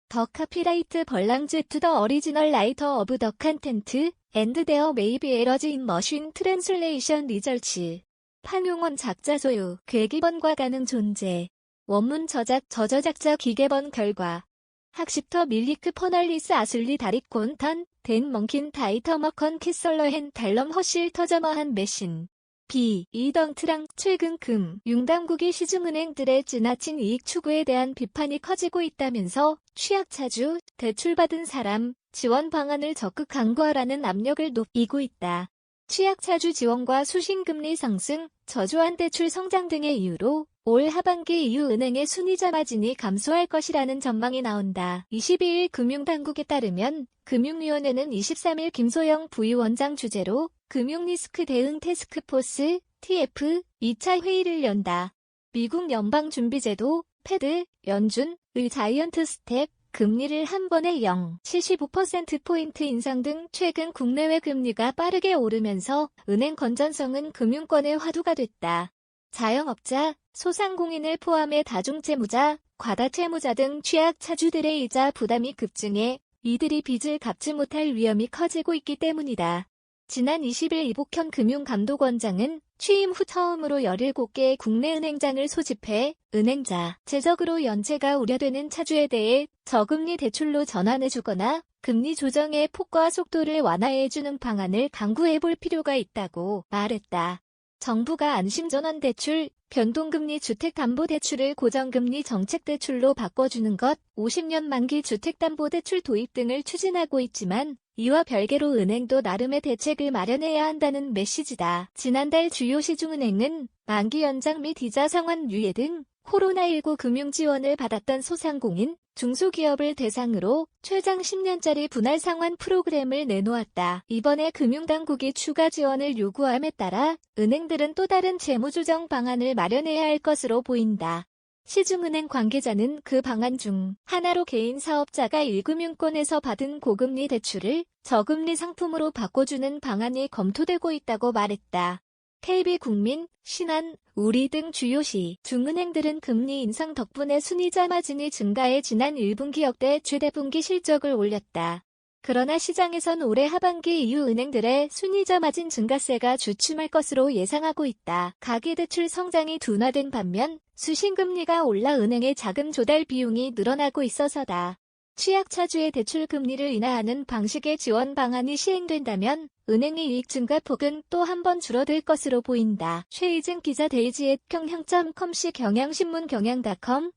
더 카피라이트 벌랑즈 투 더 어리지널 라이터 오브 더 컨텐트 앤드 데어 메이비 에러즈 인 머신 트랜슬레이션 리저치. 판용원 작자 소유, 괴기번과 가능 존재. 원문 저작 저저작자 기계번 결과. 학습터 밀리크 퍼널리스 아슬리 다리콘 턴, 댄 멍킨 다이터머컨 키설러헨 달럼 허실 터저머한 메신. B. 이덩트랑 최근 융당국이 시중은행들의 지나친 이익 추구에 대한 비판이 커지고 있다면서 취약차주, 대출받은 사람, 지원 방안을 적극 강구하라는 압력을 높이고 있다. 취약차주 지원과 수신금리 상승, 저조한 대출 성장 등의 이유로 올 하반기 이후 은행의 순이자 마진이 감소할 것이라는 전망이 나온다. 22일 금융당국에 따르면 금융위원회는 23일 김소영 부위원장 주재로 금융리스크 대응 태스크포스 TF 2차 회의를 연다. 미국 연방준비제도 패드 연준의 자이언트 스텝 금리를 한 번에 0.75%포인트 인상 등 최근 국내외 금리가 빠르게 오르면서 은행 건전성은 금융권의 화두가 됐다. 자영업자, 소상공인을 포함해 다중채무자, 과다채무자 등 취약차주들의 이자 부담이 급증해 이들이 빚을 갚지 못할 위험이 커지고 있기 때문이다. 지난 20일 이복현 금융감독원장은 취임 후 처음으로 17개의 국내 은행장을 소집해 은행자, 재적으로 연체가 우려되는 차주에 대해 저금리 대출로 전환해주거나 금리 조정의 폭과 속도를 완화해주는 방안을 강구해볼 필요가 있다고 말했다. 정부가 안심전환대출, 변동금리 주택담보대출을 고정금리 정책대출로 바꿔주는 것, 50년 만기 주택담보대출 도입 등을 추진하고 있지만 이와 별개로 은행도 나름의 대책을 마련해야 한다는 메시지다. 지난달 주요 시중은행은 만기 연장 및 이자 상환 유예 등 코로나19 금융지원을 받았던 소상공인, 중소기업을 대상으로 최장 10년짜리 분할 상환 프로그램을 내놓았다. 이번에 금융당국이 추가 지원을 요구함에 따라 은행들은 또 다른 재무조정 방안을 마련해야 할 것으로 보인다. 시중은행 관계자는 그 방안 중 하나로 개인 사업자가 1금융권에서 받은 고금리 대출을 저금리 상품으로 바꿔주는 방안이 검토되고 있다고 말했다. KB국민, 신한, 우리 등 주요 시중은행들은 금리 인상 덕분에 순이자 마진이 증가해 지난 1분기 역대 최대 분기 실적을 올렸다. 그러나 시장에선 올해 하반기 이후 은행들의 순이자 마진 증가세가 주춤할 것으로 예상하고 있다. 가계대출 성장이 둔화된 반면 수신금리가 올라 은행의 자금 조달 비용이 늘어나고 있어서다. 취약차주의 대출 금리를 인하하는 방식의 지원 방안이 시행된다면 은행의 이익 증가폭은 또 한 번 줄어들 것으로 보인다. 최희증 기자 데이지@경향.com 경향신문 경향.com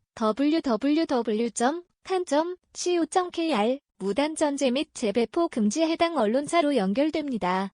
www.kan.co.kr 무단 전제 및 재배포 금지에 해당 언론사로 연결됩니다.